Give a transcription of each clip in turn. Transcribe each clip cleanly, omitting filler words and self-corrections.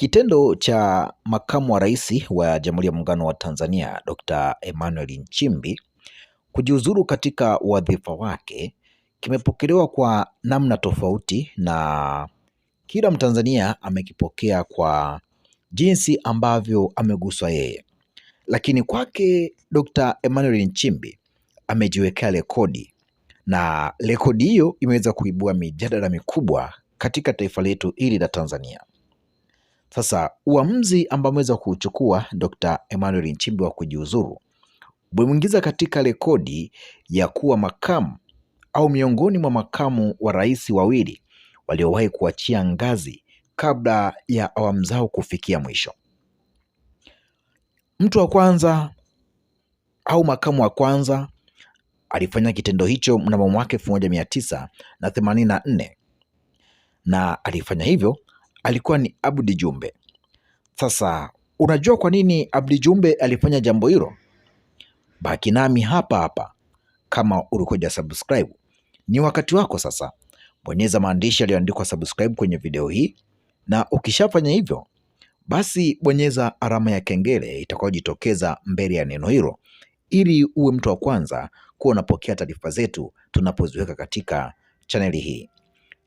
Kitendo cha makamu wa rais wa Jamhuri ya Muungano wa Tanzania Dr. Emmanuel Nchimbi kujiuzuru katika wadhifa wake kimepokelewa kwa namna tofauti na kila Mtanzania amekipokea kwa jinsi ambavyo ameguswa yeye. Lakini kwake Dr. Emmanuel Nchimbi amejiwekea rekodi na rekodi hiyo imeweza kuibua mijadala mikubwa katika taifa letu hili la Tanzania. Sasa uamuzi ambao ameweza kuchukua Dr. Emmanuel Nchimbi wa kujiuzuru umemwingiza katika rekodi ya kuwa makamu au miongoni mwa makamu wa rais wawili waliowahi kuachia ngazi kabla ya awamu zao kufikia mwisho. Mtu wa kwanza au makamu wa kwanza alifanya kitendo hicho mnamo mwaka 1984 na alifanya hivyo alikuwa ni Abdi Jumbe. Sasa unajua kwa nini Abdi Jumbe alifanya jambo hilo? Baki nami hapa hapa. Kama ulikuja subscribe, ni wakati wako sasa. Bonyeza maandishi yaliyoandikwa subscribe kwenye video hii, na ukishafanya hivyo basi bonyeza alama ya kengele itakayojitokeza mbele ya neno hilo, ili uwe mtu wa kwanza kuwa unapokea taarifa zetu tunapoziweka katika chaneli hii.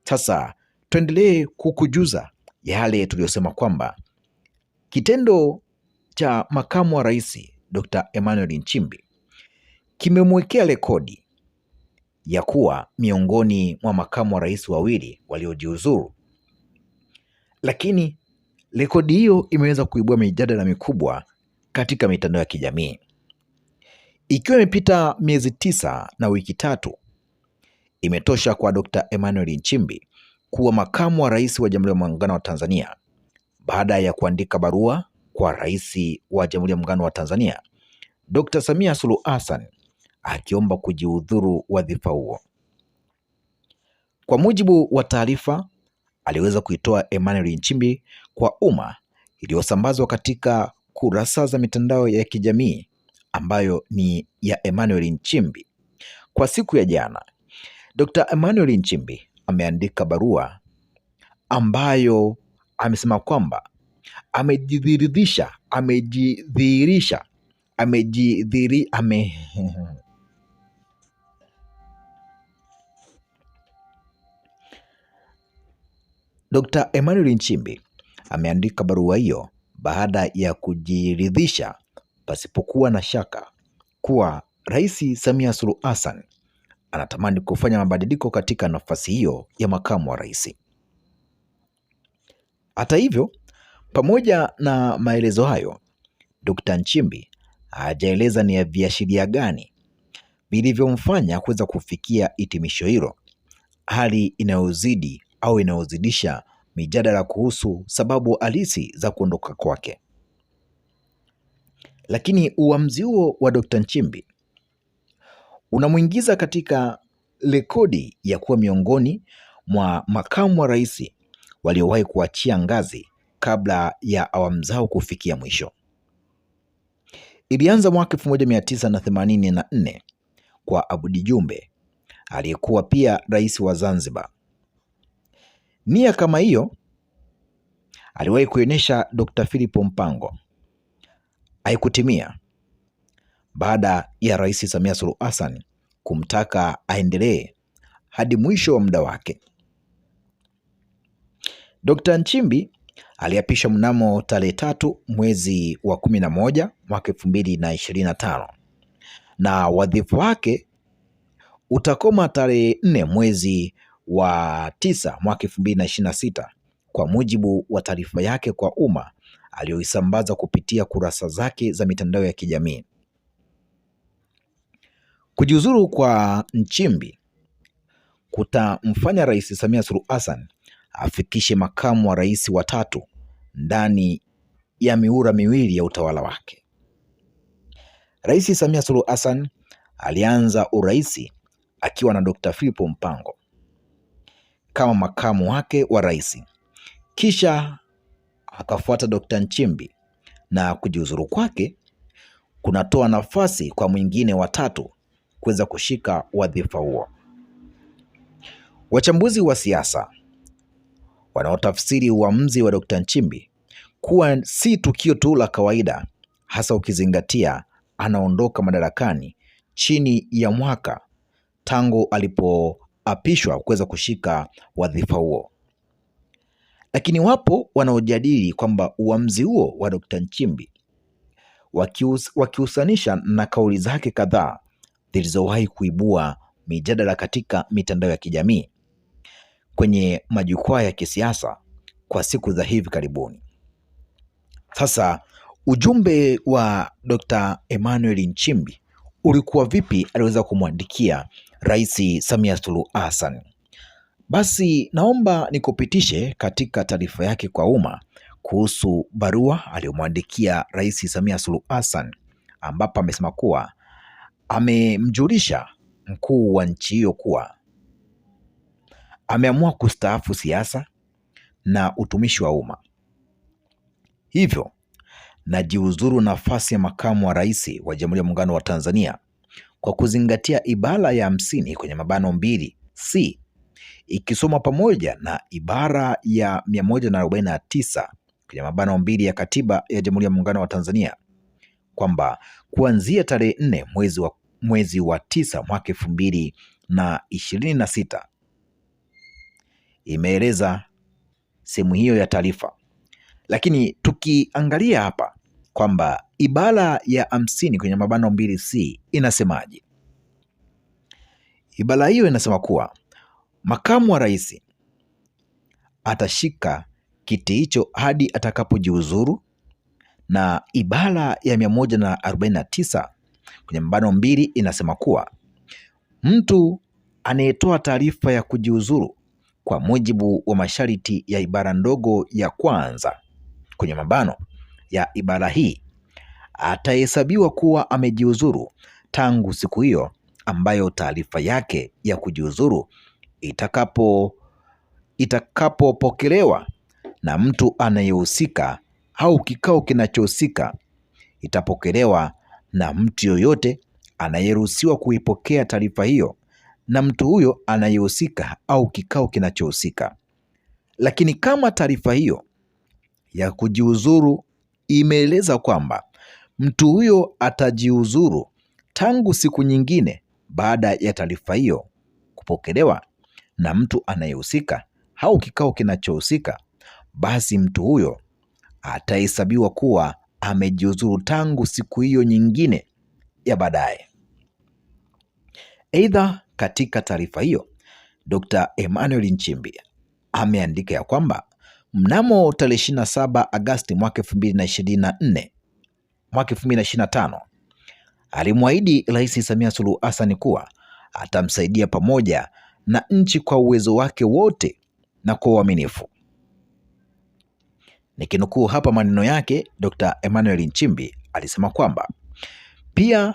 Sasa tuendelee kukujuza yale tuliyosema kwamba kitendo cha makamu wa rais Dr. Emmanuel Nchimbi kimemwekea rekodi ya kuwa miongoni mwa makamu wa rais wawili waliojiuzuru, lakini rekodi hiyo imeweza kuibua mijadala mikubwa katika mitandao ya kijamii. Ikiwa imepita miezi 9 na wiki 3, imetosha kwa Dr. Emmanuel Nchimbi kuwa makamu wa rais wa Jamhuri ya Muungano wa Tanzania baada ya kuandika barua kwa rais wa Jamhuri ya Muungano wa Tanzania Dr. Samia Suluhu Hassan akiomba kujiudhuru wadhifa huo. Kwa mujibu wa taarifa aliweza kuitoa Emmanuel Nchimbi kwa umma iliyosambazwa katika kurasa za mitandao ya kijamii ambayo ni ya Emmanuel Nchimbi. Kwa siku ya jana, Dr. Emmanuel Nchimbi ameandika barua ambayo amesema kwamba Dr. Emmanuel Nchimbi ameandika barua hiyo baada ya kujiridhisha pasipokuwa na shaka kuwa Rais Samia Suluhu Hassan anatamani kufanya mabadiliko katika nafasi hiyo ya makamu wa rais. Hata hivyo, pamoja na maelezo hayo, Dr. Nchimbi hajaeleza ni viashiria gani vilivyomfanya kuweza kufikia hitimisho hilo, hali inayozidi au inayozidisha mijadala kuhusu sababu halisi za kuondoka kwake. Lakini uamuzi huo wa Dr. Nchimbi unamwingiza katika rekodi ya kuwa miongoni mwa makamu wa rais waliowahi kuachia ngazi kabla ya awamu zao kufikia mwisho. Ilianza mwaka 1984 kwa Abdi Jumbe aliyekuwa pia rais wa Zanzibar. Nia kama hiyo aliwahi kuonyesha Dr. Philip Mpango, haikutimia baada ya Rais Samia Suluhu Hassan kumtaka aendelee hadi mwisho wa muda wake. Dr. Nchimbi aliapishwa mnamo tarehe 3 mwezi wa 11 mwaka 2025 na wadhifa wake utakoma tarehe 4 mwezi wa 9 mwaka 2026 kwa mujibu wa taarifa yake kwa umma aliyoisambaza kupitia kurasa zake za mitandao ya kijamii. Kujiuzuru kwa Nchimbi kutamfanya Rais Samia Suluhu Hassan afikishe makamu wa rais watatu ndani ya mihula miwili ya utawala wake. Rais Samia Suluhu Hassan alianza urais akiwa na Dr. Philip Mpango kama makamu wake wa rais, kisha akafuata Dr. Nchimbi, na kujiuzuru kwake kunatoa nafasi kwa mwingine watatu kuweza kushika wadhifa huo. Wachambuzi wa siasa wanaotafsiri uamuzi wa Dr. Nchimbi kuwa si tukio tu la kawaida, hasa ukizingatia anaondoka madarakani chini ya mwaka tangu alipoapishwa kuweza kushika wadhifa huo. Lakini wapo wanaojadili kwamba uamuzi huo wa Dr. Nchimbi wakihusanisha na kauli zake kadhaa zilizowahi kuibua mijadala katika mitandao ya kijamii kwenye majukwaa ya kisiasa kwa siku za hivi karibuni. Sasa ujumbe wa Dr. Emmanuel Nchimbi ulikuwa vipi aliweza kumwandikia Rais Samia Suluhu Hassan? Basi naomba nikupitishe katika taarifa yake kwa umma kuhusu barua aliyomwandikia Rais Samia Suluhu Hassan, ambapo amesema kuwa amemjulisha mkuu wa nchi hiyo kuwa ameamua kustaafu siasa na utumishi wa umma, hivyo najiuzuru nafasi ya makamu wa rais wa Jamhuri ya Muungano wa Tanzania kwa kuzingatia ibara ya 50 kwenye mabano 2C ikisoma pamoja na ibara ya 149 kwenye mabano 2 ya Katiba ya Jamhuri ya Muungano wa Tanzania kwamba kuanzia tarehe 4 mwezi wa 9 mwaka 2026, imeeleza sehemu hiyo ya taarifa. Lakini tukiangalia hapa kwamba ibara ya 50 kwenye mabano 2C inasemaje? Ibara hiyo inasema kuwa makamu wa rais atashika kiti hicho hadi atakapojiuzuru, na ibara ya 149 kwenye mabano 2 inasema kuwa mtu anayetoa taarifa ya kujiuzuru kwa mujibu wa masharti ya ibara ndogo ya kwanza kwenye mabano ya ibara hii atahesabiwa kuwa amejiuzuru tangu siku hiyo ambayo taarifa yake ya kujiuzuru itakapopokelewa na mtu anayehusika au kikao kinachohusika, itapokelewa na mtu yoyote anayeruhusiwa kuipokea taarifa hiyo na mtu huyo anayehusika au kikao kinachohusika. Lakini kama taarifa hiyo ya kujiuzuru imeeleza kwamba mtu huyo atajiuzuru tangu siku nyingine baada ya taarifa hiyo kupokelewa na mtu anayehusika au kikao kinachohusika, basi mtu huyo atahesabiwa kuwa amejiuzuru tangu siku hiyo nyingine ya baadaye. Aidha, katika taarifa hiyo Dr. Emmanuel Nchimbi ameandika ya kwamba mnamo tarehe 27 Agosti mwaka 2025 alimwahidi Rais Samia Suluhu Hassan kuwa atamsaidia pamoja na nchi kwa uwezo wake wote na kwa uaminifu. Nikinukuu hapa maneno yake, Dr. Emmanuel Nchimbi alisema kwamba pia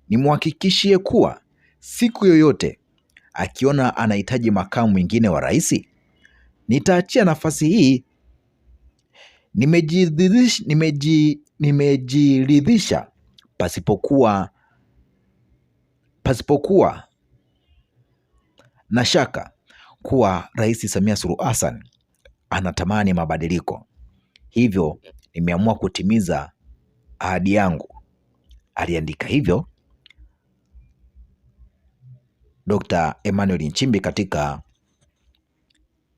nimhakikishie kuwa siku yoyote akiona anahitaji makamu mwingine wa rais, nitaachia nafasi hii. Nimejiridhisha pasipokuwa na shaka kuwa Rais Samia Suluhu Hassan anatamani mabadiliko, hivyo nimeamua kutimiza ahadi yangu. Aliandika hivyo Dr. Emmanuel Nchimbi katika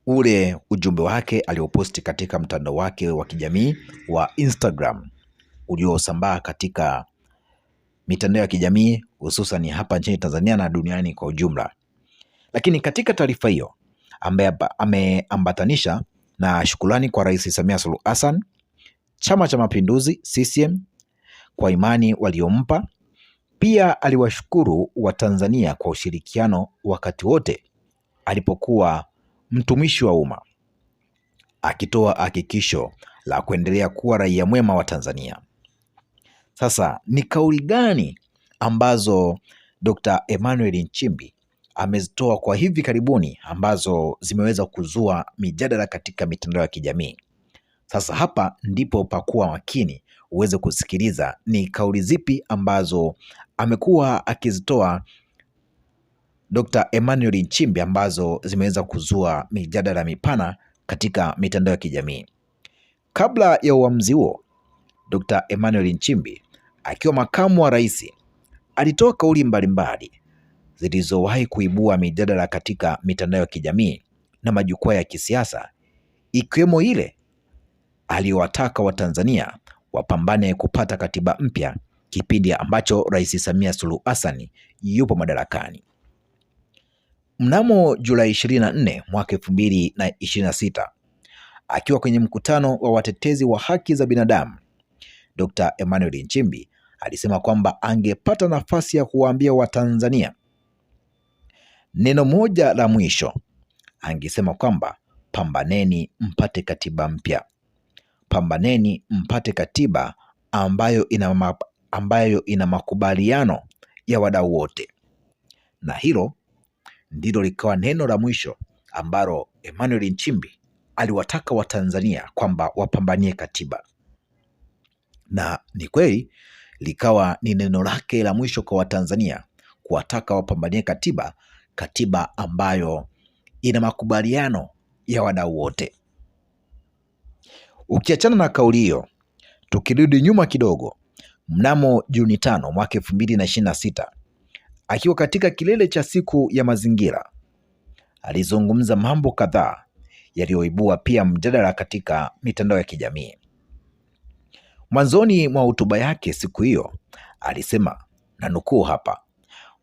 ule ujumbe wake alioposti katika mtandao wake wa kijamii wa Instagram uliosambaa katika mitandao ya kijamii hususan hapa nchini Tanzania na duniani kwa ujumla. Lakini katika taarifa hiyo ambaye ameambatanisha na shukrani kwa Rais Samia Suluhu Hassan, Chama cha Mapinduzi CCM kwa imani waliompa. Pia aliwashukuru Watanzania kwa ushirikiano wakati wote alipokuwa mtumishi wa umma, akitoa hakikisho la kuendelea kuwa raia mwema wa Tanzania. Sasa ni kauli gani ambazo Dr. Emmanuel Nchimbi amezitoa kwa hivi karibuni ambazo zimeweza kuzua mijadala katika mitandao ya kijamii? Sasa hapa ndipo pakuwa makini uweze kusikiliza ni kauli zipi ambazo amekuwa akizitoa Dr. Emmanuel Nchimbi ambazo zimeweza kuzua mijadala mipana katika mitandao ya kijamii. Kabla ya uamuzi huo, Dr. Emmanuel Nchimbi akiwa makamu wa rais alitoa kauli mbalimbali zilizowahi kuibua mijadala katika mitandao ya kijamii na majukwaa ya kisiasa, ikiwemo ile aliyowataka Watanzania wapambane kupata katiba mpya kipindi ambacho Rais Samia Suluhu Hassan yupo madarakani. Mnamo Julai 24 mwaka 2026, akiwa kwenye mkutano wa watetezi wa haki za binadamu, Dr. Emmanuel Nchimbi alisema kwamba angepata nafasi ya kuwaambia Watanzania neno moja la mwisho, angesema kwamba pambaneni mpate katiba mpya. Pambaneni mpate katiba ambayo ina makubaliano ya wadau wote. Na hilo ndilo likawa neno la mwisho ambalo Emmanuel Nchimbi aliwataka Watanzania kwamba wapambanie katiba. Na ni kweli likawa ni neno lake la mwisho kwa Watanzania, kuwataka wapambanie katiba ambayo ina makubaliano ya wadau wote. Ukiachana na kauli hiyo, tukirudi nyuma kidogo, mnamo Juni 5 mwaka 2026, akiwa katika kilele cha siku ya mazingira, alizungumza mambo kadhaa yaliyoibua pia mjadala katika mitandao ya kijamii. Mwanzoni mwa hotuba yake siku hiyo alisema, na nukuu hapa,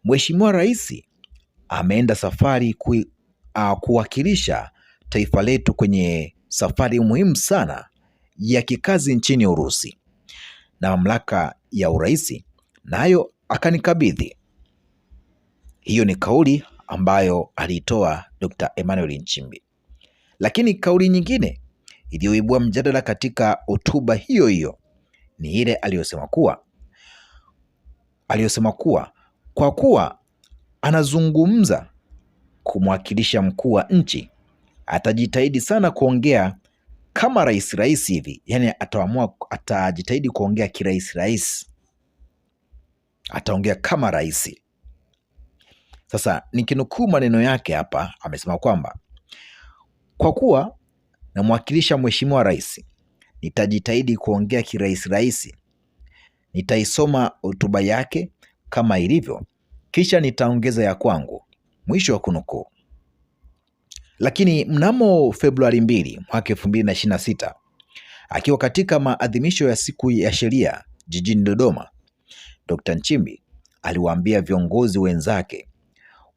Mheshimiwa Rais ameenda safari kuwakilisha taifa letu kwenye safari muhimu sana ya kikazi nchini Urusi, na mamlaka ya urais nayo akanikabidhi. Hiyo ni kauli ambayo alitoa Dr. Emmanuel Nchimbi. Lakini kauli nyingine iliyoibua mjadala katika hotuba hiyo hiyo ni ile aliyosema kuwa kwa kuwa anazungumza kumwakilisha mkuu wa nchi, atajitahidi sana kuongea kama rais hivi, yani atajitahidi kuongea rais, ataongea kama rais. Sasa nikinukuu maneno yake hapa, amesema kwamba kwa kuwa namwakilisha Mheshimiwa Rais, nitajitahidi kuongea rais, nitaisoma hotuba yake kama ilivyo, kisha nitaongeza ya kwangu, mwisho wa kunukuu. Lakini mnamo Februari 2 mwaka 2026, akiwa katika maadhimisho ya siku ya sheria jijini Dodoma, Dr. Nchimbi aliwaambia viongozi wenzake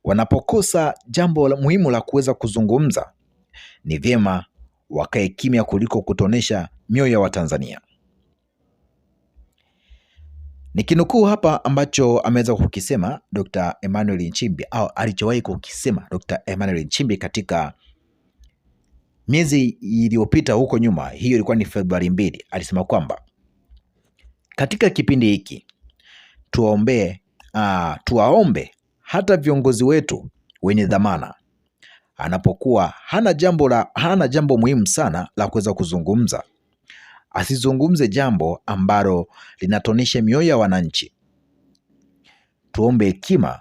wanapokosa jambo muhimu la kuweza kuzungumza, ni vyema wakae kimya kuliko kutonesha mioyo ya Watanzania. Nikinukuu hapa ambacho ameweza kukisema Dr. Emmanuel Nchimbi, au alichowahi kukisema Dr. Emmanuel Nchimbi katika miezi iliyopita huko nyuma. Hiyo ilikuwa ni Februari 2. Alisema kwamba katika kipindi hiki tuwaombe hata viongozi wetu wenye dhamana, anapokuwa hana jambo muhimu sana la kuweza kuzungumza, asizungumze jambo ambalo linatonesha mioyo ya wananchi. Tuombe hekima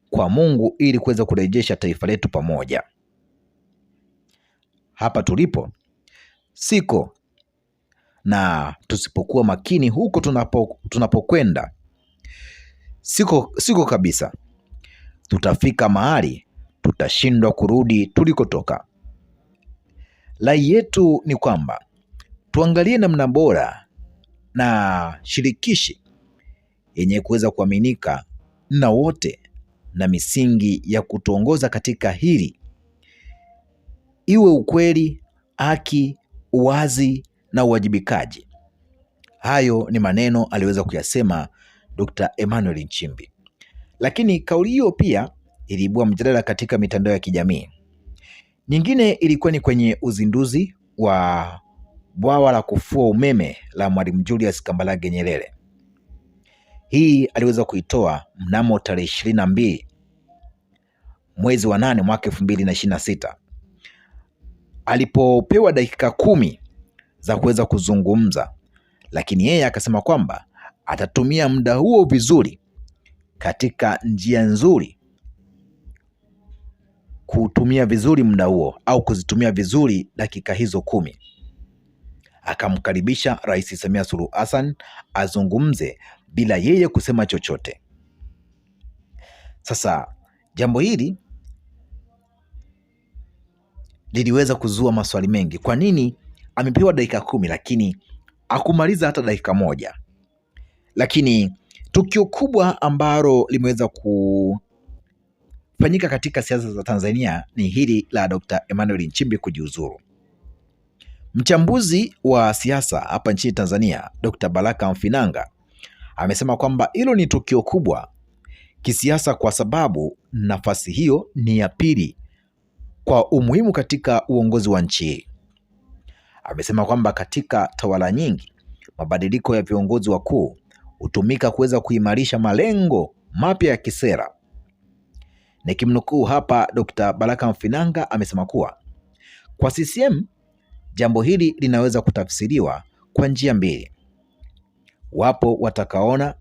kwa Mungu ili kuweza kurejesha taifa letu pamoja. Hapa tulipo siko, na tusipokuwa makini huko tunapokwenda siko kabisa, tutafika mahali tutashindwa kurudi tulikotoka. Rai yetu ni kwamba tuangalie namna bora na shirikishi yenye kuweza kuaminika na wote, na misingi ya kutuongoza katika hili iwe ukweli, haki, uwazi na uwajibikaji. Hayo ni maneno aliweza kuyasema Dr. Emmanuel Nchimbi. Lakini kauli hiyo pia iliibua mjadala katika mitandao ya kijamii. Nyingine ilikuwa ni kwenye uzinduzi wa bwawa la kufua umeme la Mwalimu Julius Kambarage Nyerere. Hii aliweza kuitoa mnamo tarehe 22 mwezi wa 8 mwaka 2026, alipopewa dakika 10 za kuweza kuzungumza, lakini yeye akasema kwamba atatumia muda huo vizuri katika njia nzuri, kutumia vizuri muda huo au kuzitumia vizuri dakika hizo 10. akamkaribisha Rais Samia Suluhu Hassan azungumze bila yeye kusema chochote. Sasa jambo hili liliweza kuzua maswali mengi. Kwa nini amepewa dakika 10 lakini hakumaliza hata dakika moja? Lakini tukio kubwa ambalo limeweza kufanyika katika siasa za Tanzania ni hili la Dr. Emmanuel Nchimbi kujiuzuru. Mchambuzi wa siasa hapa nchini Tanzania, Dr. Baraka Mfinanga amesema kwamba hilo ni tukio kubwa kisiasa kwa sababu nafasi hiyo ni ya pili kwa umuhimu katika uongozi wa nchi hii. Amesema kwamba katika tawala nyingi, mabadiliko ya viongozi wakuu hutumika kuweza kuimarisha malengo mapya ya kisera. Nikimnukuu hapa, Dr. Baraka Mfinanga amesema kuwa kwa CCM jambo hili linaweza kutafsiriwa kwa njia mbili. Wapo watakaona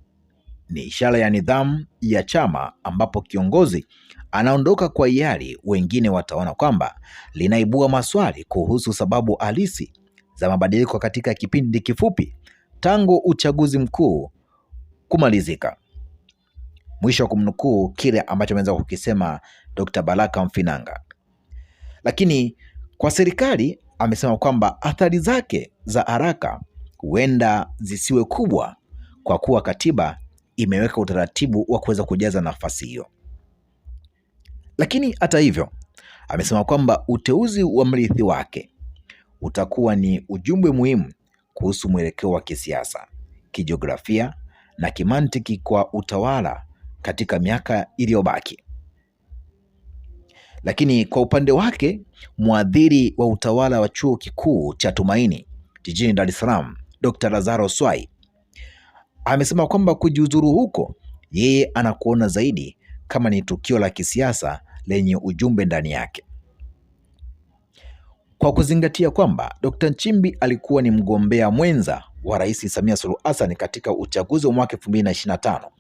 ni ishara ya nidhamu ya chama ambapo kiongozi anaondoka kwa hiari. Wengine wataona kwamba linaibua maswali kuhusu sababu halisi za mabadiliko katika kipindi kifupi tangu uchaguzi mkuu kumalizika. Mwisho wa kumnukuu kile ambacho ameweza kukisema Dr. Baraka Mfinanga. Lakini kwa serikali amesema kwamba athari zake za haraka huenda zisiwe kubwa kwa kuwa katiba imeweka utaratibu wa kuweza kujaza nafasi hiyo. Lakini hata hivyo amesema kwamba uteuzi wa mrithi wake utakuwa ni ujumbe muhimu kuhusu mwelekeo wa kisiasa, kijiografia na kimantiki kwa utawala katika miaka iliyobaki. Lakini kwa upande wake, mwadhiri wa utawala wa Chuo Kikuu cha Tumaini jijini Dar es Salaam, Dr. Lazaro Swai amesema kwamba kujiuzuru huko yeye anakuona zaidi kama ni tukio la kisiasa lenye ujumbe ndani yake. Kwa kuzingatia kwamba Dr. Nchimbi alikuwa ni mgombea mwenza wa Rais Samia Suluhu Hassan katika uchaguzi wa mwaka 2025.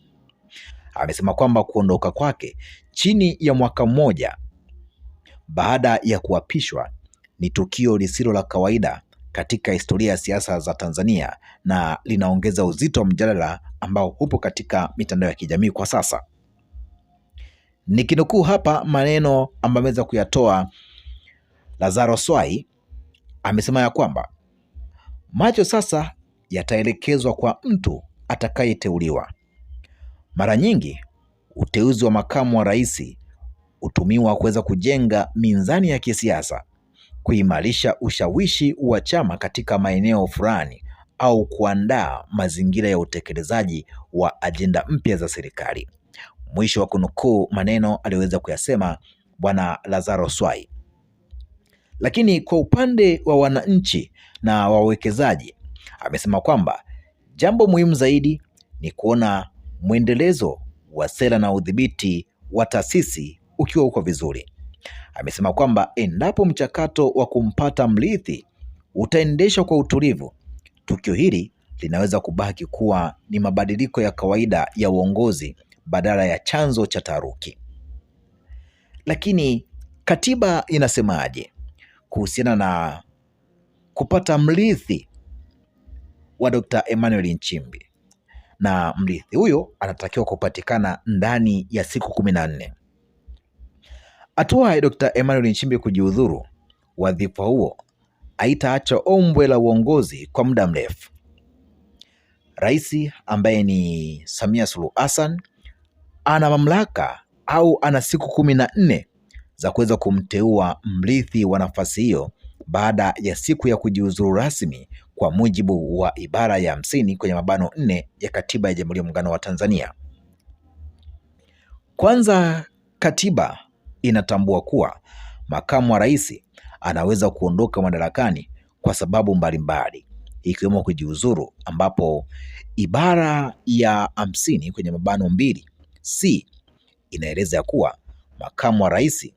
Amesema kwamba kuondoka kwake chini ya mwaka mmoja baada ya kuapishwa ni tukio lisilo la kawaida katika historia ya siasa za Tanzania na linaongeza uzito wa mjadala ambao upo katika mitandao ya kijamii kwa sasa. Nikinukuu hapa maneno ambayo ameweza kuyatoa Lazaro Swai, amesema ya kwamba macho sasa yataelekezwa kwa mtu atakayeteuliwa. Mara nyingi uteuzi wa makamu wa rais hutumiwa kuweza kujenga mizani ya kisiasa, kuimarisha ushawishi wa chama katika maeneo fulani au kuandaa mazingira ya utekelezaji wa ajenda mpya za serikali. Mwisho wa kunukuu maneno aliweza kuyasema Bwana Lazaro Swai. Lakini kwa upande wa wananchi na wawekezaji, amesema kwamba jambo muhimu zaidi ni kuona mwendelezo wa sera na udhibiti wa taasisi ukiwa uko vizuri. Amesema kwamba endapo mchakato wa kumpata mrithi utaendeshwa kwa utulivu, tukio hili linaweza kubaki kuwa ni mabadiliko ya kawaida ya uongozi badala ya chanzo cha taharuki. Lakini katiba inasemaje kuhusiana na kupata mrithi wa Dr. Emmanuel Nchimbi? Na mrithi huyo anatakiwa kupatikana ndani ya siku 14. Hatua ya Dr. Emmanuel Nchimbi kujiudhuru wadhifa huo haitaacha ombwe la uongozi kwa muda mrefu. Rais ambaye ni Samia Suluhu Hassan ana mamlaka au ana siku 14 za kuweza kumteua mrithi wa nafasi hiyo baada ya siku ya kujiuzuru rasmi kwa mujibu wa ibara ya 50 kwenye mabano 4 ya Katiba ya Jamhuri ya Muungano wa Tanzania. Kwanza, katiba inatambua kuwa makamu wa rais anaweza kuondoka madarakani kwa sababu mbalimbali ikiwemo kujiuzuru, ambapo ibara ya 50 kwenye mabano 2C inaeleza ya kuwa makamu wa rais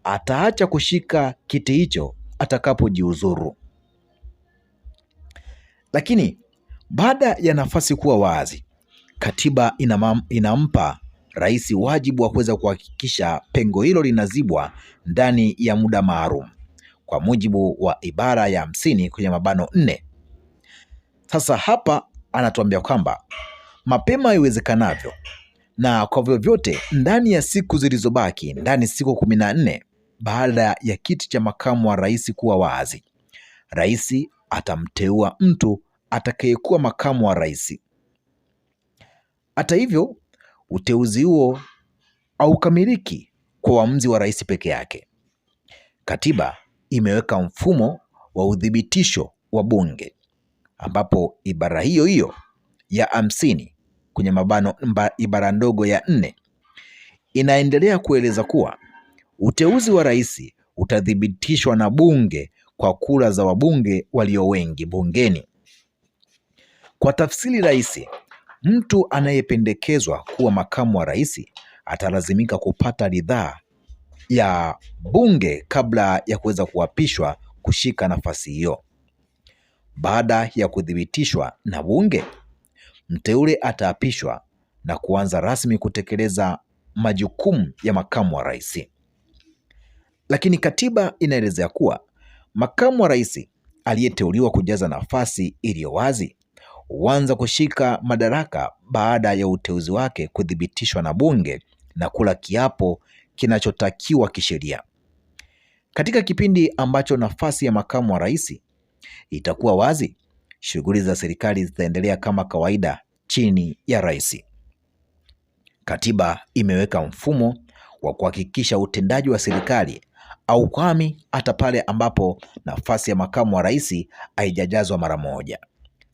ataacha kushika kiti hicho atakapojiuzuru. Lakini baada ya nafasi kuwa wazi, katiba inampa rais wajibu wa kuweza kuhakikisha pengo hilo linazibwa ndani ya muda maalum. kwa mujibu wa ibara ya 50(4). Sasa hapa anatuambia kwamba mapema iwezekanavyo na kwa vyovyote ndani ya siku zilizobaki, ndani siku 14 baada ya kiti cha makamu wa rais kuwa wazi, rais atamteua mtu atakayekuwa makamu wa rais. Hata hivyo, uteuzi huo haukamiliki kwa uamuzi wa rais peke yake. Katiba imeweka mfumo wa udhibitisho wa bunge ambapo ibara hiyo hiyo ya 50 kwenye mabano ibara ndogo ya 4 inaendelea kueleza kuwa uteuzi wa rais utathibitishwa na bunge kwa kura za wabunge walio wengi bungeni. Kwa tafsiri rahisi, mtu anayependekezwa kuwa makamu wa rais atalazimika kupata ridhaa ya bunge kabla ya kuweza kuapishwa kushika nafasi hiyo. Baada ya kuthibitishwa na bunge, mteule ataapishwa na kuanza rasmi kutekeleza majukumu ya makamu wa rais. Lakini katiba inaelezea kuwa makamu wa rais aliyeteuliwa kujaza nafasi iliyo wazi huanza kushika madaraka baada ya uteuzi wake kuthibitishwa na bunge na kula kiapo kinachotakiwa kisheria. Katika kipindi ambacho nafasi ya makamu wa rais itakuwa wazi, shughuli za serikali zitaendelea kama kawaida chini ya rais. Katiba imeweka mfumo wa kuhakikisha utendaji wa serikali haukwami hata pale ambapo nafasi ya makamu wa rais haijajazwa mara moja.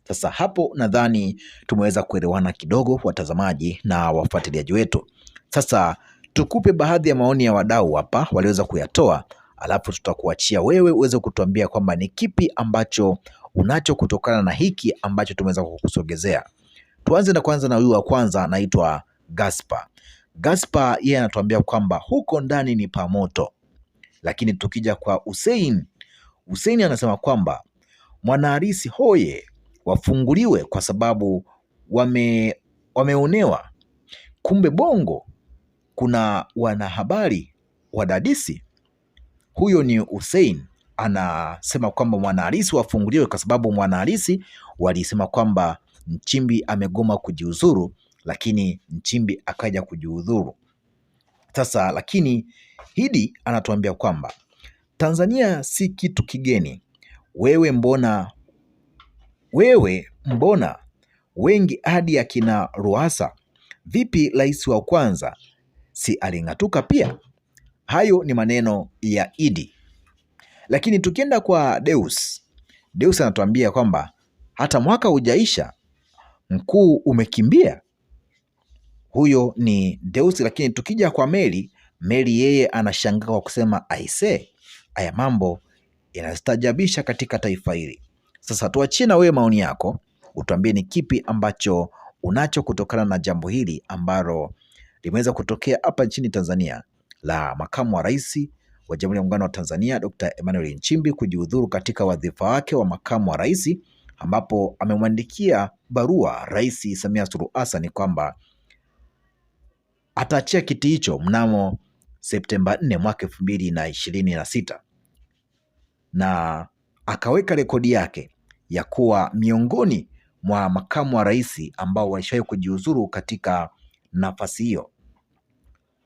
Sasa hapo nadhani tumeweza kuelewana kidogo, watazamaji na wafuatiliaji wetu. Sasa tukupe baadhi ya maoni ya wadau hapa waliweza kuyatoa, alafu tutakuachia wewe uweze kutuambia kwamba ni kipi ambacho unacho kutokana na hiki ambacho tumeweza kukusogezea. Tuanze na kwanza na huyu wa kwanza, anaitwa Gaspar. Gaspar yeye anatuambia kwamba huko ndani ni pamoto. Lakini tukija kwa Hussein anasema kwamba mwanaharisi hoye, wafunguliwe kwa sababu wameonewa. Kumbe Bongo kuna wanahabari wadadisi. Huyo ni Hussein anasema kwamba mwanaharisi wafunguliwe kwa sababu mwanaharisi walisema kwamba Nchimbi amegoma kujiuzuru, lakini Nchimbi akaja kujiuzuru. Sasa lakini Idi anatuambia kwamba Tanzania si kitu kigeni. Wewe mbona wengi hadi akina Ruasa? Vipi rais wa kwanza si aling'atuka pia? Hayo ni maneno ya Idi. Lakini tukienda kwa Deus anatuambia kwamba hata mwaka hujaisha mkuu umekimbia. Huyo ni Deus. Lakini tukija kwa Meli yeye anashangaa kwa kusema aise, haya mambo yanastajabisha katika taifa hili. Sasa tuachie na wewe maoni yako, utuambie ni kipi ambacho unacho kutokana na jambo hili ambalo limeweza kutokea hapa nchini Tanzania la makamu wa rais wa Jamhuri ya Muungano wa Tanzania Dr. Emmanuel Nchimbi kujiudhuru katika wadhifa wake wa makamu wa rais, ambapo amemwandikia barua Rais Samia Suluhu Hassan kwamba ataachia kiti hicho mnamo Septemba 4 mwaka 2026 na akaweka rekodi yake ya kuwa miongoni mwa makamu wa rais ambao walishawahi kujiuzuru katika nafasi hiyo.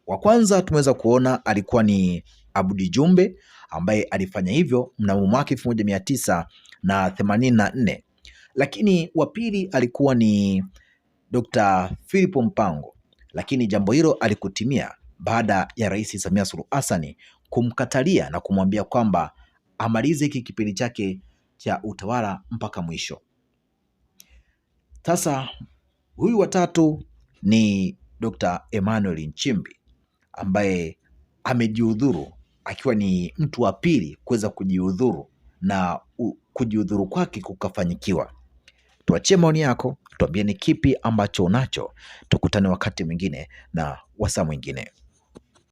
Wa kwanza tumeweza kuona alikuwa ni Abudi Jumbe ambaye alifanya hivyo mnamo mwaka 1984, lakini wa pili alikuwa ni Dr. Philip Mpango, lakini jambo hilo alikutimia baada ya Rais Samia Suluhu Hassan kumkatalia na kumwambia kwamba amalize hiki kipindi chake cha utawala mpaka mwisho. Sasa huyu watatu ni Dr. Emmanuel Nchimbi ambaye amejiudhuru akiwa ni mtu wa pili kuweza kujiudhuru na kujiudhuru kwake kukafanyikiwa. Tuachie maoni yako, tuambie ni kipi ambacho unacho. Tukutane wakati mwingine na wasaa mwingine.